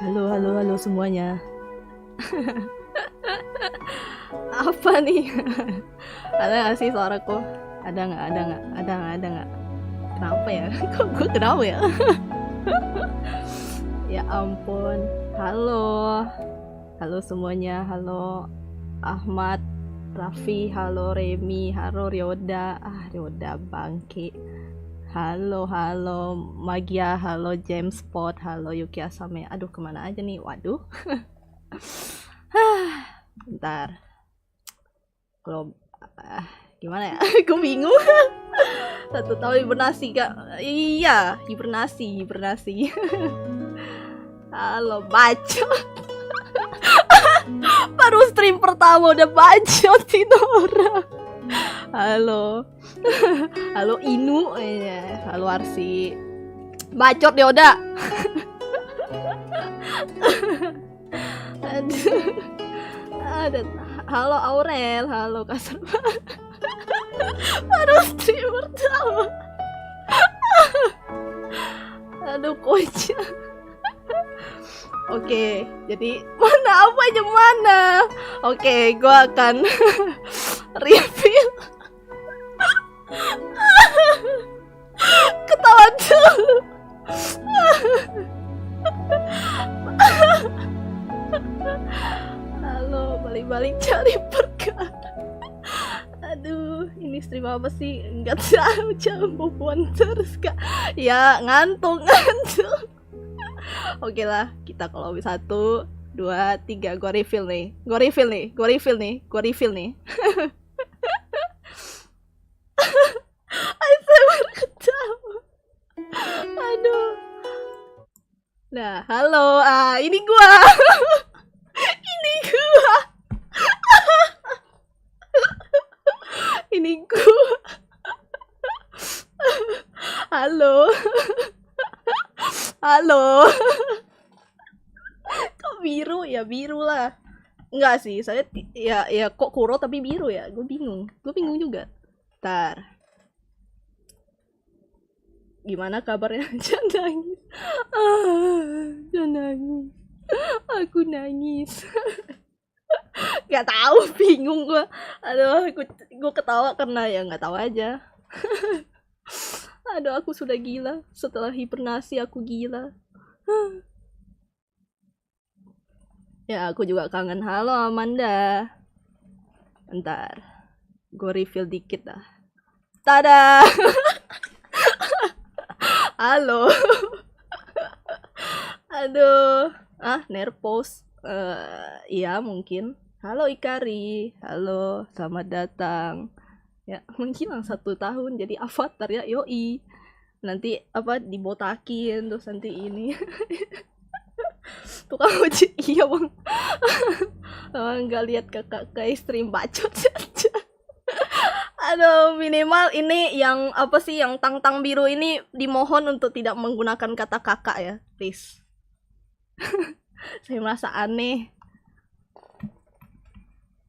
Halo semuanya. Apa nih? Ada nggak sih suaraku? Ada nggak? Kenapa ya? Kok gue kenapa ya? Ya ampun. Halo semuanya. Halo Ahmad, Raffi, halo Remi, halo Ryoda. Ryoda bangke. Halo Magia, halo James Pot, halo Yuki Asame. Aduh, kemana aja nih? Waduh. Bentar. Kalau gimana ya? Gue bingung. 1 tahun hibernasi kak. Iya, hibernasi. Halo, bacot. Baru stream pertama udah bacotin orang. Halo Inu, halo Arsi, bacot dia udah. Halo Aurel, halo Kasar. Baru stream pertama. Aduh kocak. Oke, jadi mana? Oke, gua akan review. Ketawa dulu. Halo, balik-balik cari perkara. Aduh, ini stream apa sih? Enggak tahu, jambuan terus kak. Ya, ngantuk. Oke lah, kita kalau 1, 2, 3, gua refill nih. ASMR ketawa. Aduh. Nah, halo. Ini gua. Ini gua. Halo. Kok biru? Ya biru lah. Enggak sih, saya ya kok Kuro tapi biru ya. Gue bingung juga. Ntar. Gimana kabarnya? Jangan nangis. Aku nangis. Gak tahu, bingung gue. Aduh, gue ketawa karena ya nggak tahu aja. Aduh, aku sudah gila. Setelah hibernasi aku gila. Ya, aku juga kangen. Halo Amanda. Bentar, gue reveal dikit dah. Tada. Halo. Aduh. Nerpos. Iya mungkin. Halo Ikari. Halo, selamat datang. Ya, menghilang 1 tahun jadi avatar ya, yoi. Nanti dibotakin terus nanti ini. Tukang ojek, iya bang. Nggak lihat kakak stream bacot saja. Aduh, minimal ini yang yang tang biru ini dimohon untuk tidak menggunakan kata kakak ya, please. Saya merasa aneh.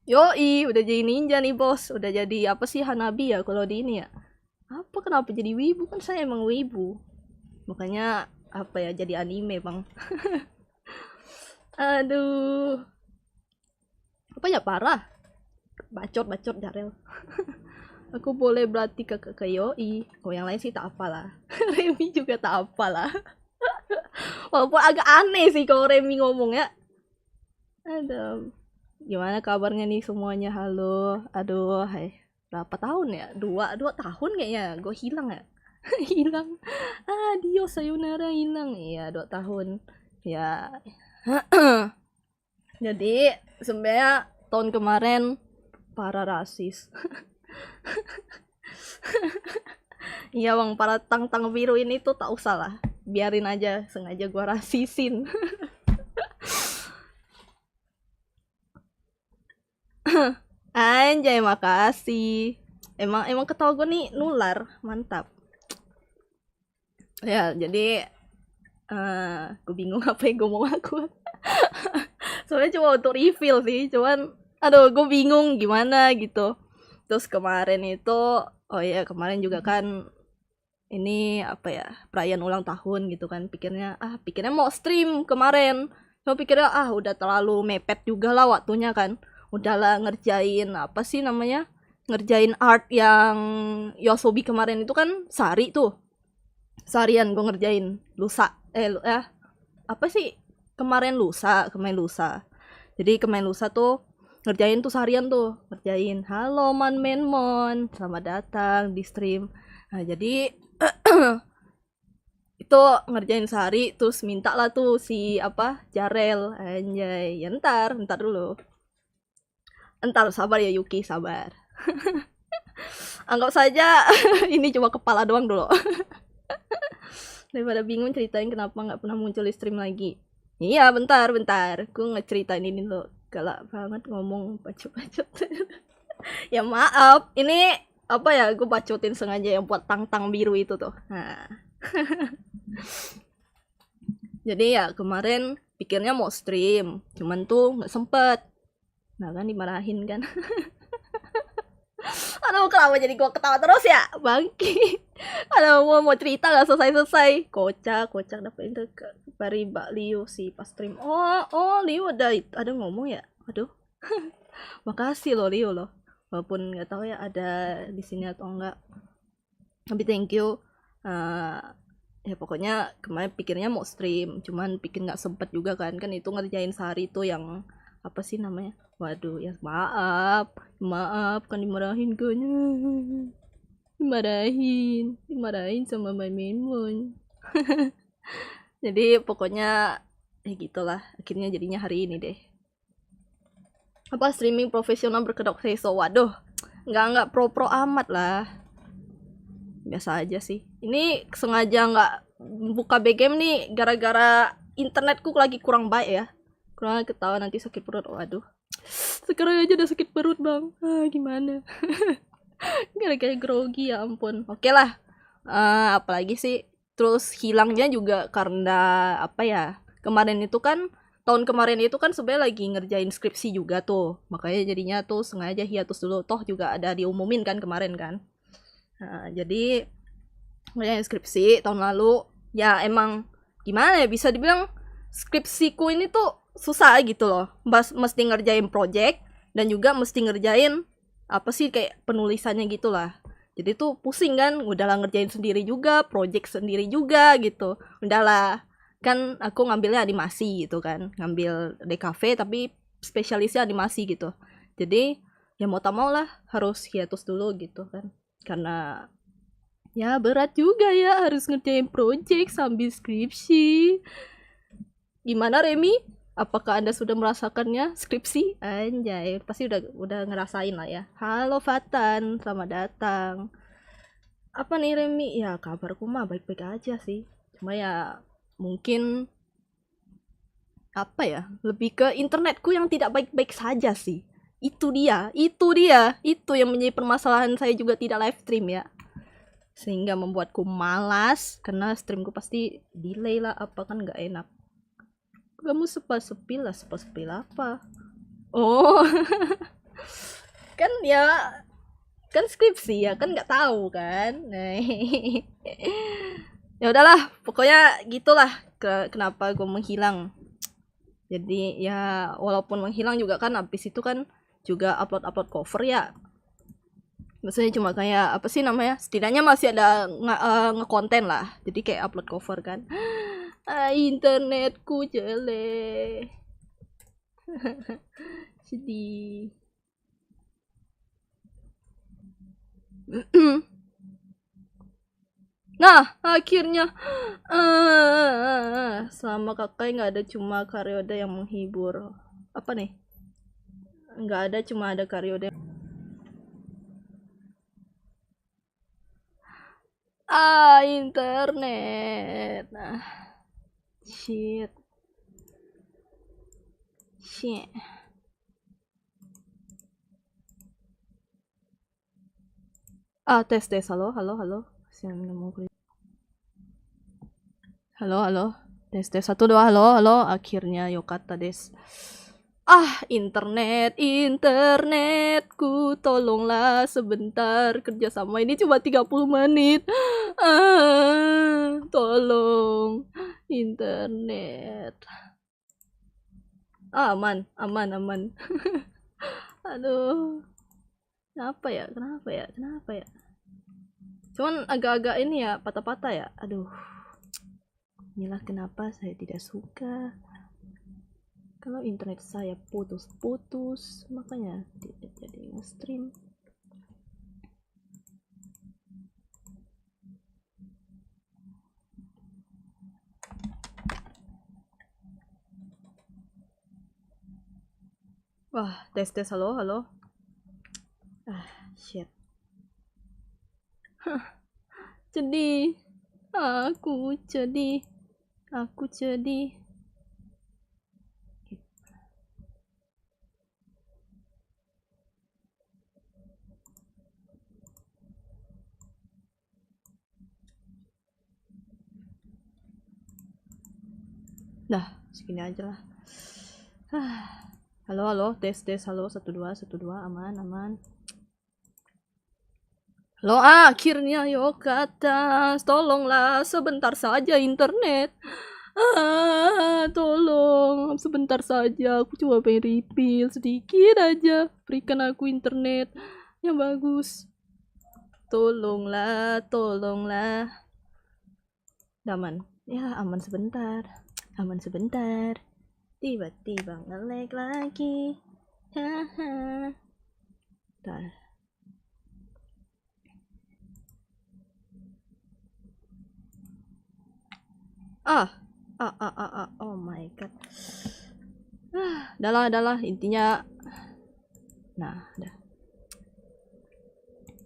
Yoi, udah jadi ninja nih bos. Udah jadi Hanabi ya kalau di ini ya. Kenapa jadi wibu? Kan saya emang wibu. Makanya jadi anime bang. Aduh. Parah. Bacot Jarel. Aku boleh berarti ke Yoi. Yang lain sih tak apalah. Remi juga tak apalah. Walaupun agak aneh sih kalau Remi ngomong ya. Aduh. Gimana kabarnya nih semuanya? Halo. Aduh, berapa tahun ya? 2 tahun kayaknya. Gue hilang ya. Hilang. Adios sayonara, hilang. Iya, 2 tahun. Ya. Jadi sebenarnya tahun kemarin para rasis. Iya bang, para tang biru ini tuh tak usah lah, biarin aja, sengaja gua rasisin. Anjay, makasih. Emang ketawa gue nih nular, mantap. Ya, jadi gue bingung apa yang gue mau lakukan. Soalnya cuma untuk reveal sih, cuman aduh gue bingung gimana gitu. Terus kemarin itu, kemarin juga kan ini perayaan ulang tahun gitu kan, pikirnya mau stream kemarin. Gue pikirnya udah terlalu mepet juga lah waktunya kan. Udahlah ngerjain apa sih namanya? Ngerjain art yang Yosobi kemarin itu kan sehari tuh. Seharian gue ngerjain. Lusa. Apa sih? Kemarin lusa. Jadi kemarin lusa tuh ngerjain tuh seharian tuh. Ngerjain halo Menmon. Selamat datang di stream. Nah jadi itu ngerjain sehari terus minta lah tuh si Jarel anjay ya ntar dulu entar sabar ya Yuki sabar anggap saja ini cuma kepala doang dulu daripada bingung ceritain kenapa nggak pernah muncul di stream lagi. Iya bentar gue ngeceritain ini dulu galak banget ngomong bacot ya maaf ini gue bacotin sengaja yang buat tang biru itu tuh. Nah jadi ya kemarin pikirnya mau stream cuman tuh nggak sempet. Nah kan dimarahin kan aduh kenapa jadi gua ketawa terus ya bangki. Aduh mau cerita nggak selesai kocak dapetin tuh dari Mbak Liu sih pas stream. Oh Liu ada ngomong ya. Aduh makasih loh Liu loh walaupun nggak tahu ya ada di sini atau enggak tapi thank you. Ya pokoknya kemarin pikirnya mau stream cuman pikir nggak sempet juga kan itu ngerjain sehari tuh yang apa sih namanya. Waduh ya maaf kan dimarahin kan. dimarahin sama My Moon. Jadi pokoknya ya gitulah akhirnya jadinya hari ini deh. Streaming profesional berkedok seso. Waduh nggak pro amat lah, biasa aja sih. Ini sengaja nggak buka BGM nih gara-gara internetku lagi kurang baik ya. Kurang ketawa nanti sakit perut. Waduh sekarang aja udah sakit perut bang. Gimana gara-gara grogi ya ampun. Oke lah. Apalagi sih terus hilangnya juga karena kemarin itu kan tahun kemarin itu kan sebenarnya lagi ngerjain skripsi juga tuh, makanya jadinya tuh sengaja hiatus dulu. Toh juga ada diumumin kan kemarin kan. Jadi ngerjain skripsi tahun lalu ya emang gimana ya, bisa dibilang skripsiku ini tuh susah gitu loh. Mesti ngerjain project dan juga mesti ngerjain kayak penulisannya gitulah. Jadi tuh pusing kan, udahlah ngerjain sendiri juga, project sendiri juga gitu. Udahlah, kan aku ngambilnya animasi gitu kan, ngambil DKV tapi spesialisnya animasi gitu. Jadi ya mau tak mau lah harus hiatus dulu gitu kan. Karena ya berat juga ya harus ngerjain project sambil skripsi. Gimana Remi? Apakah Anda sudah merasakannya skripsi? Anjay, pasti udah ngerasain lah ya. Halo Fatan, selamat datang. Apa nih Remi? Ya kabarku mah baik-baik aja sih. Cuma ya mungkin lebih ke internetku yang tidak baik-baik saja sih. Itu dia yang menjadi permasalahan saya juga tidak live stream ya. Sehingga membuatku malas karena streamku pasti delay lah, kan nggak enak. Kamu sepi apa? Oh kan ya kan skripsi ya kan nggak tahu kan. Ya udahlah pokoknya gitulah kenapa gue menghilang. Jadi ya walaupun menghilang juga kan abis itu kan juga upload cover ya, maksudnya cuma kayak setidaknya masih ada ngekonten lah, jadi kayak upload cover kan. Internetku jelek. Sedih. Nah akhirnya sama kakak nggak ada, cuma Karyode yang menghibur. Apa nih? Nggak ada, cuma ada Karyode. Internet. Shit. Tes. Halo. Halo. Tes 1 2 halo. Akhirnya yokata des. Internetku tolonglah sebentar, kerja sama ini cuma 30 menit. Tolong internet. Aman, aman, aman. Aduh. Kenapa ya? Kenapa ya? Kenapa ya? Cuman agak-agak ini ya, patah-patah ya. Aduh. Inilah kenapa saya tidak suka kalau internet saya putus-putus, makanya tidak jadi nge-stream. Wah, tes halo, halo. Shit. Sedih. Aku sedih. Aku sedih. Nah, segini aja lah. Halo, halo, tes, halo, 1 2 1 2, aman, aman. Halo, akhirnya yuk ke atas, tolonglah sebentar saja internet. Tolong sebentar saja, aku cuma pengen refill sedikit aja, berikan aku internet yang bagus. Tolonglah, tolonglah. Aman, ya aman sebentar, aman sebentar. Tiba-tiba nge-lag lagi. Haha. Tar. Oh my god. Adalah intinya. Nah, dah.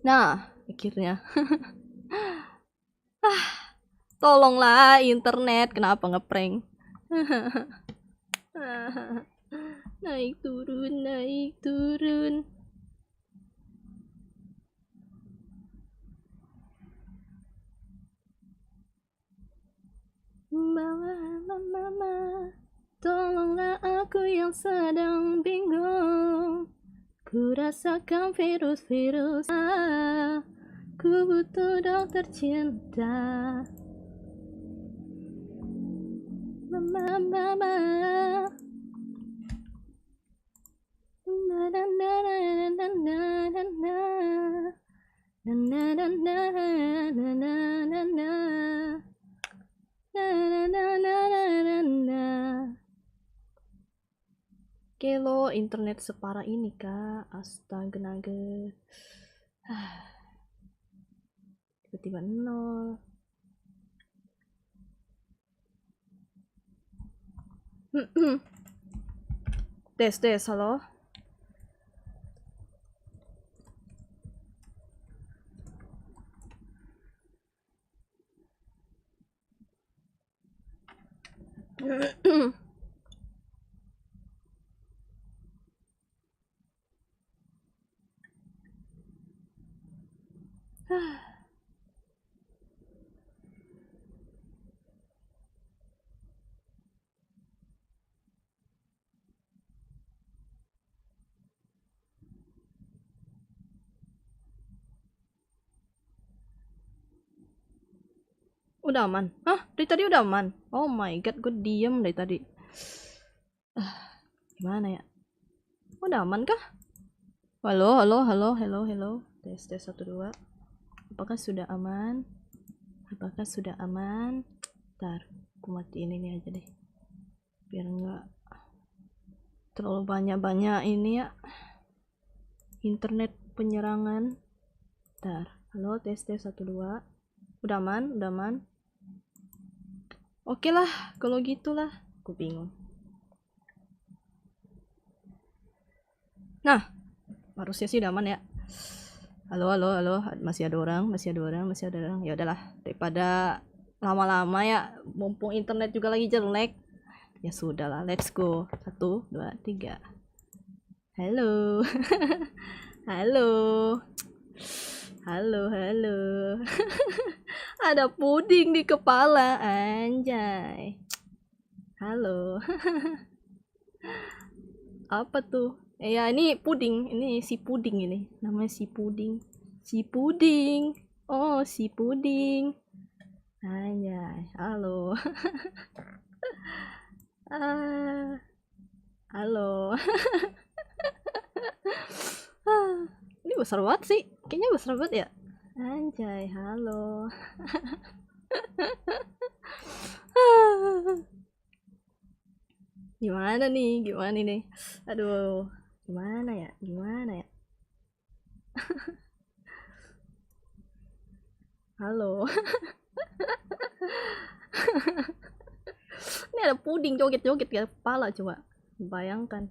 Nah, akhirnya. Tolonglah internet, kenapa ngeprank? Naik turun, naik turun. Mama, tolonglah aku yang sedang bingung. Ku rasakan virus. Ku butuh dokter cinta. Mama. Kelo internet separah ini kak, astaga naga. Tiba-tiba nol. Tes, halo. Udah aman? Hah? Dari tadi udah aman? Oh my god, gue diem dari tadi. Gimana ya? Udah aman kah? Halo. Tes 1 2. Apakah sudah aman? Ntar, aku matiin ini aja deh. Biar enggak terlalu banyak ini ya. Internet penyerangan. Ntar, halo, tes 1 2. Udah aman? Oke lah, kalau gitulah. Aku bingung. Nah, harusnya sih udah aman ya. Halo. Masih ada orang. Ya udahlah, daripada lama-lama ya, mumpung internet juga lagi jelek. Ya sudahlah, let's go. 1 2 3. Halo. Halo. Ada puding di kepala, anjay. Halo. Apa tuh? Ya ini puding, ini si puding ini. Namanya si puding. Oh, si puding. Anjay. Halo. Halo. Ini besar banget sih. Kayaknya besar banget ya. Anjay, halo. Gimana nih? Gimana nih? Aduh, gimana ya? Gimana ya? Halo. Ini ada puding joget-joget di kepala coba. Bayangkan.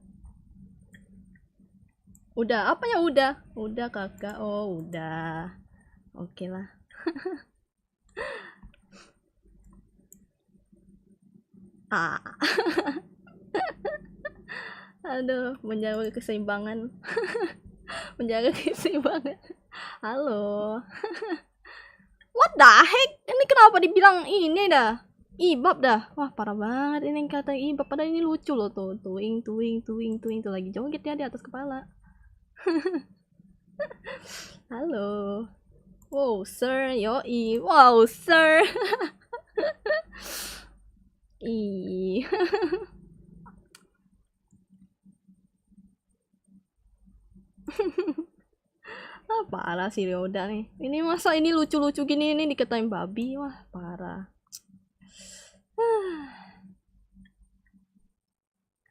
Udah, apa ya udah? Udah kakak. Oh, udah. Oke lah. Ah. Aduh, menjaga keseimbangan. Menjaga keseimbangan. Halo. What the heck? Ini kenapa dibilang ini dah? Ibab dah. Wah, parah banget ini yang kata ibab. Padahal ini lucu loh tuh. Tuing, tuing, tuing, tuing. Tuh lagi joget ya di atas kepala. Halo. Wow, sir. Yoi. Wow, sir. Ih. Ah, parah sih Ryoda nih. Ini masa ini lucu-lucu gini ini dikatain babi. Wah, parah.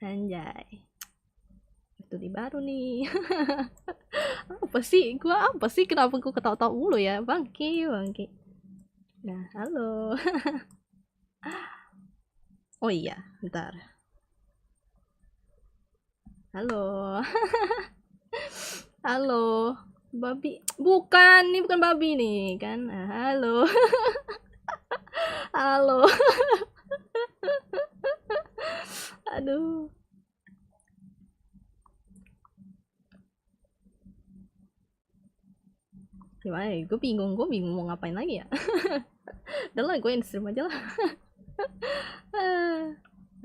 Anjay. Itu di baru nih. Apa sih? Gua apa sih? Kenapa gua ketawa-tawa mulu ya? Bangki, bangki. Nah, halo. Oh iya, bentar. Halo. Halo. Babi. Bukan, ini bukan babi nih, kan? Nah, halo. Halo. Aduh. Gimana ya? Gue bingung mau ngapain lagi ya. Udah lah, gue stream aja lah.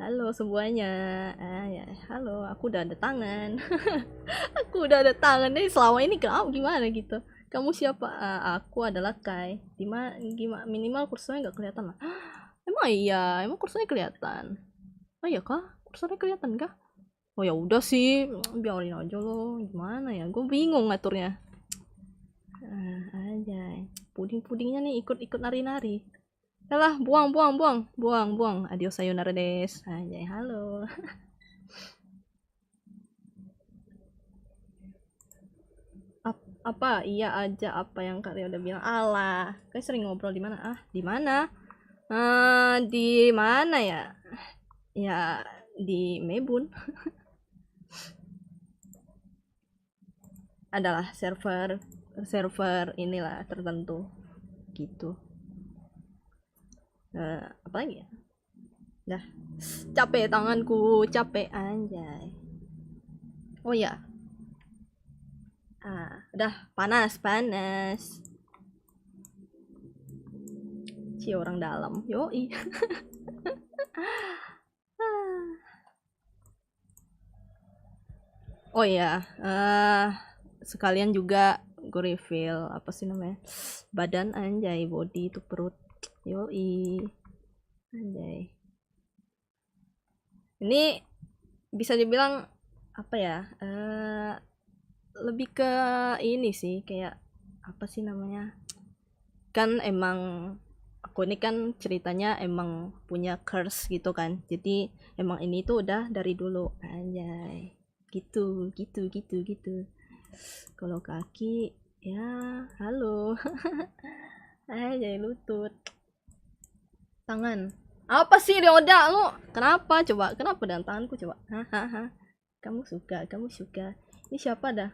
Halo semuanya. Ya, halo, aku udah ada tangan. Aku udah ada tangan nih selama ini kenapa gimana gitu. Kamu siapa? Aku adalah Kai. Gimana minimal kursornya nggak kelihatan lah. Emang iya, emang kursornya kelihatan. Oh iya kah? Kursornya kelihatan kah? Oh ya udah sih, biarin aja loh. Gimana ya? Gue bingung ngaturnya. Aja. Puding-pudingnya nih ikut-ikut nari-nari. Yalah, buang. Adios sayonara des. Anjay, halo. Apa? Iya aja apa yang kalian udah bilang. Alah, kayak sering ngobrol di mana? Di mana? Di mana ya? Ya, di Mebun. Adalah server inilah tertentu gitu. Apa lagi ya? Dah, capek tanganku, capek anjay. Oh ya, udah panas. Si orang dalam, yoi. Oh ya, sekalian juga gue reveal apa sih namanya, badan anjay, body itu perut, yoi, anjay. Ini bisa dibilang apa ya? Lebih ke ini sih kayak apa sih namanya? Kan emang aku ini kan ceritanya emang punya curse gitu kan. Jadi emang ini tuh udah dari dulu anjay. Gitu. Kalau kaki ya halo. Anjay lutut. Tangan. Apa sih Ryoda lu? Kenapa coba? Kenapa dengan tanganku coba? Hahaha. Kamu suka. Ini siapa dah?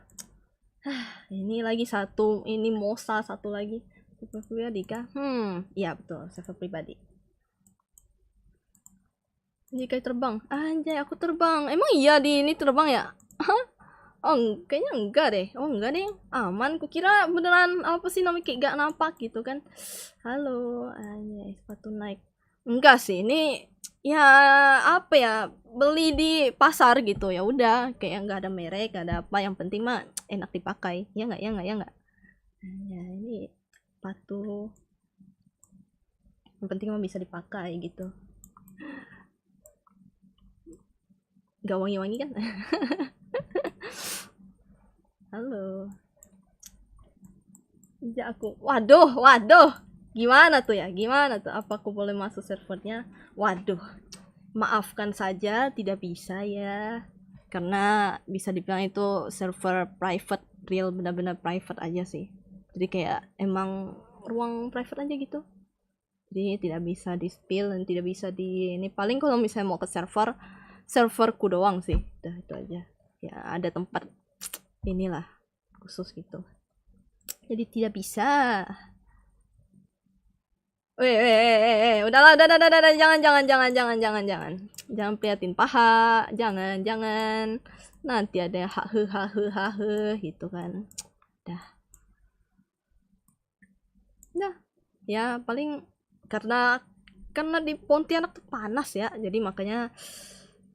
Ini lagi satu, ini Mosa satu lagi. Server pribadi kah? Iya betul, server pribadi. Jika terbang, anjay aku terbang. Emang iya di ini terbang ya? Oh, kayaknya enggak deh. Oh, enggak deh. Aman. Kukira beneran apa sih namanya kayak gak nampak gitu kan. Halo, anjay sepatu Nike. Enggak sih, ini ya apa ya? Beli di pasar gitu. Ya udah, kayak nggak ada merek, nggak ada apa. Yang penting mah enak dipakai. Ya nggak. Ya, ini sepatu. Yang penting mah bisa dipakai gitu. Gak wangi-wangi kan? Halo. Ya aku. Waduh, waduh. Gimana tuh ya? Gimana tuh? Apa aku boleh masuk servernya? Waduh. Maafkan saja, tidak bisa ya. Karena bisa dibilang itu server private, real benar-benar private aja sih. Jadi kayak emang ruang private aja gitu. Jadi tidak bisa di spill dan tidak bisa di ini, paling kalau misalnya mau ke serverku doang sih. Udah itu aja. Ya ada tempat inilah khusus gitu. Jadi tidak bisa. Udahlah, udah, jangan prihatin paha, jangan, nanti ada hahe gitu kan, dah, ya paling karena di Pontianak tuh panas ya, jadi makanya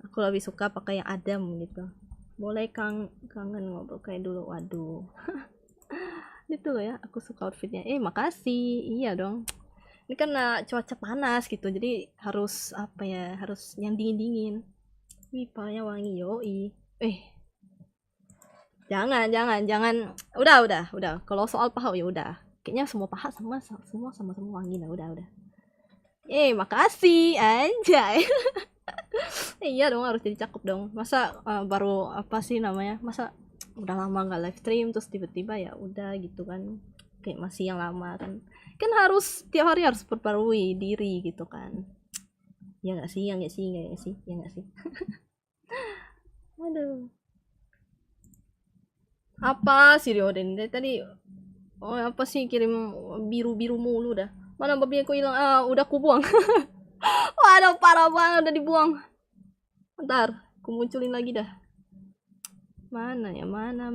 aku lebih suka pakai yang adem gitu. Boleh kangen ngobrol kayak dulu, waduh. Itu loh ya, aku suka outfitnya. Makasih, iya dong. Ini karena cuaca panas gitu, jadi harus apa ya, harus yang dingin-dingin. Wih, palanya wangi, yoi. Jangan. Udah. Kalau soal paha ya udah. Kayaknya semua paha sama wangi lah, udah. Makasih, anjay. Iya dong, harus jadi cakep dong. Masa baru apa sih namanya? Masa udah lama nggak live stream terus tiba-tiba ya udah gitu kan. Kayak masih yang lama kan. Kan harus tiap hari harus perbarui diri gitu kan. Ya nggak sih? Aduh. Apa sih Rioden tadi? Oh, apa sih kirim biru-biru mulu dah. Mana babi aku hilang? Udah aku buang. Waduh, parah banget udah dibuang. Bentar, aku munculin lagi dah. Mana ya? Mana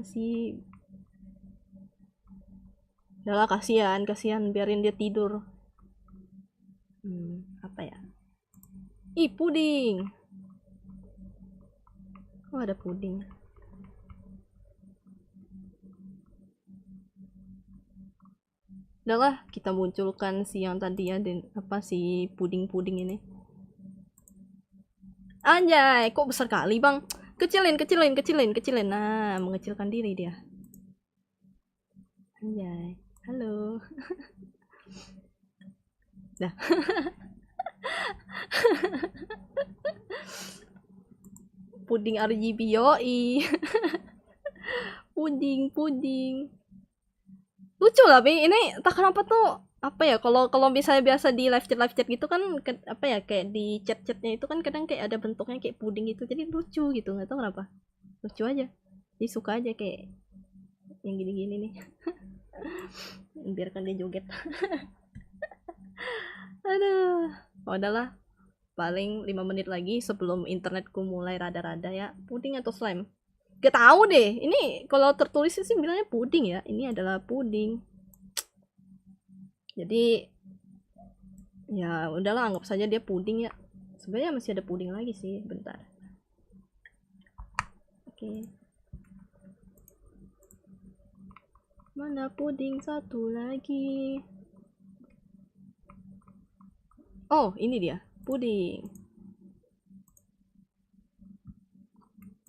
si. Udahlah, kasihan, biarin dia tidur. Apa ya? Puding. Oh, ada puding. Udahlah, kita munculkan si yang tadi ya, dan apa si puding-puding ini. Anjay, kok besar kali bang? Kecilin. Nah, mengecilkan diri dia. Anjay, halo. Dah. Puding RGB yoi. Puding. Lucu lah, Bi. Ini tak kenapa tuh apa ya, kalau misalnya biasa di live chat gitu kan apa ya, kayak di chatnya itu kan kadang kayak ada bentuknya kayak puding gitu, jadi lucu gitu, nggak tahu kenapa, lucu aja, jadi suka aja kayak yang gini-gini nih. Biarkan dia joget. Aduh, udahlah, paling 5 menit lagi sebelum internetku mulai rada-rada ya. Puding atau slime, gak tahu deh, ini kalau tertulis sih bilangnya puding ya, ini adalah puding. Jadi ya udahlah, anggap saja dia puding ya. Sebenarnya masih ada puding lagi sih, bentar. Oke. Mana puding satu lagi? Oh, ini dia, puding.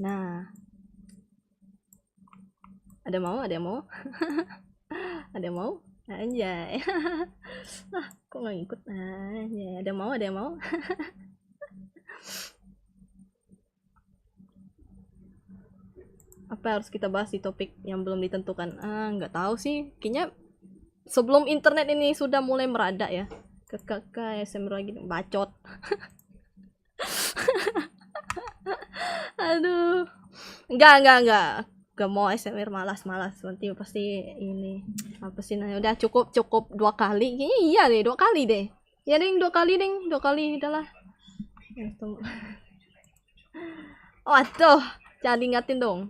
Nah. Ada mau? Ada mau? Anjay. Kok nggak ngikut? Anjay. Ada mau? Apa harus kita bahas di topik yang belum ditentukan? Nggak tahu sih. Kayaknya sebelum internet ini sudah mulai merada ya. Kakak SMR lagi bacot. Aduh. Enggak. Gak mau SMR, malas. Nanti pasti ini. Apa sih namanya? Udah cukup 2 kali. Kayaknya iya deh, 2 kali deh. Ya deh, 2 kali udahlah. Waduh, jangan diingatin dong.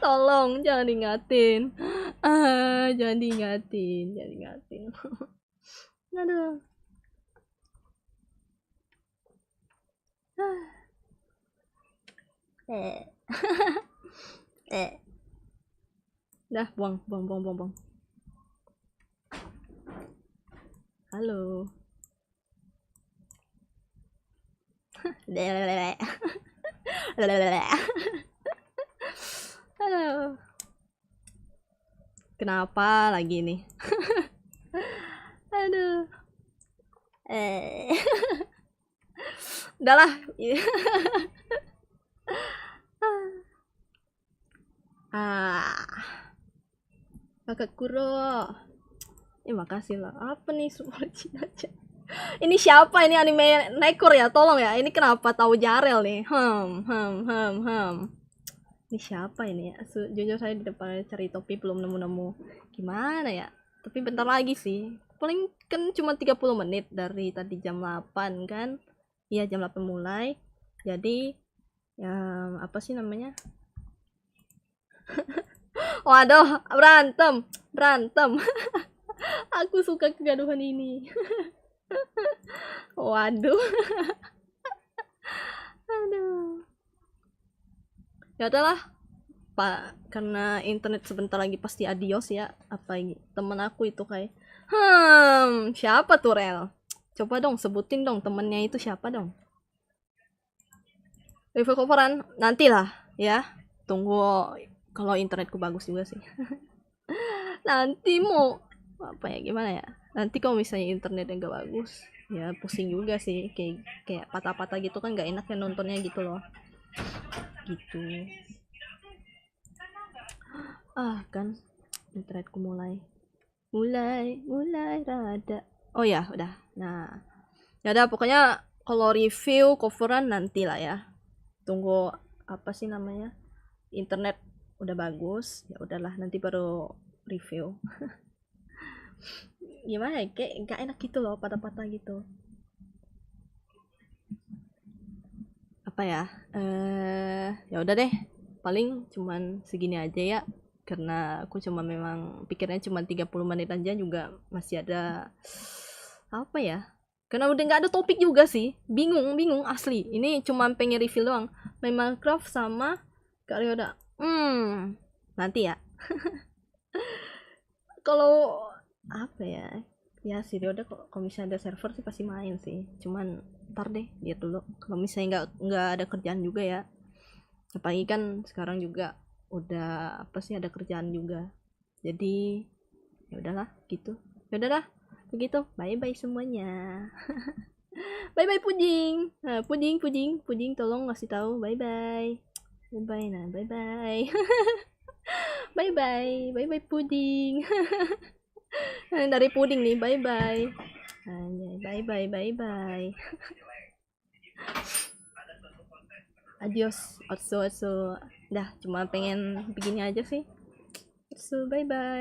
Tolong jangan diingatin. Jangan diingatin. Aduh. Dah, buang. Halo. Aduh. Kenapa lagi nih? Aduh. Udahlah. Kakak Kuro. Makasih lah. Apa nih semua Cina aja. Ini siapa ini anime Nekor ya? Tolong ya. Ini kenapa tahu Jarel nih? Ini siapa ini ya? Jujur saya di depan cari topi belum nemu-nemu. Gimana ya? Tapi bentar lagi sih. Paling kan cuma 30 menit dari tadi jam 8 kan? Iya, jam 8 mulai. Jadi ya apa sih namanya? Waduh, berantem. Aku suka kegaduhan ini. Waduh. Aduh. Ya udahlah. Pak, karena internet sebentar lagi pasti adios ya. Apa ini? Temen aku itu kayak. Siapa tuh Rel? Coba dong sebutin dong temennya itu siapa dong? Review coveran nantilah ya. Tunggu kalau internetku bagus juga sih. Nanti mau apa ya gimana ya? Nanti kalau misalnya internetnya nggak bagus, ya pusing juga sih. Kayak patah-patah gitu kan nggak enak ya nontonnya gitu loh. Gitu. Kan internetku mulai rada. Oh ya udah. Nah ya udah pokoknya kalau review coveran nanti lah ya. Tunggu apa sih namanya, internet udah bagus ya udahlah nanti baru review. Gimana ya, kayak nggak enak gitu loh patah-patah gitu. Apa ya, ya udah deh paling cuman segini aja ya, karena aku cuma memang pikirnya cuma 30 menit aja juga masih ada apa ya, karena udah nggak ada topik juga sih, bingung asli. Ini cuma pengen review doang main Minecraft sama Kak Ryoda. Nanti ya. Kalau apa ya sih Ryoda kalau misalnya ada server sih pasti main sih, cuman ntar deh lihat dulu kalau misalnya nggak ada kerjaan juga ya, apalagi kan sekarang juga udah apa sih ada kerjaan juga, jadi ya udahlah gitu. Ya udahlah begitu, bye bye semuanya. Bye bye puding. Nah, puding tolong ngasih tahu bye bye. Bye bye nah, bye bye. Bye bye puding. Dari puding nih, bye bye. Bye bye. Adios. Otso. Dah, cuma pengen begini aja sih. So, bye bye.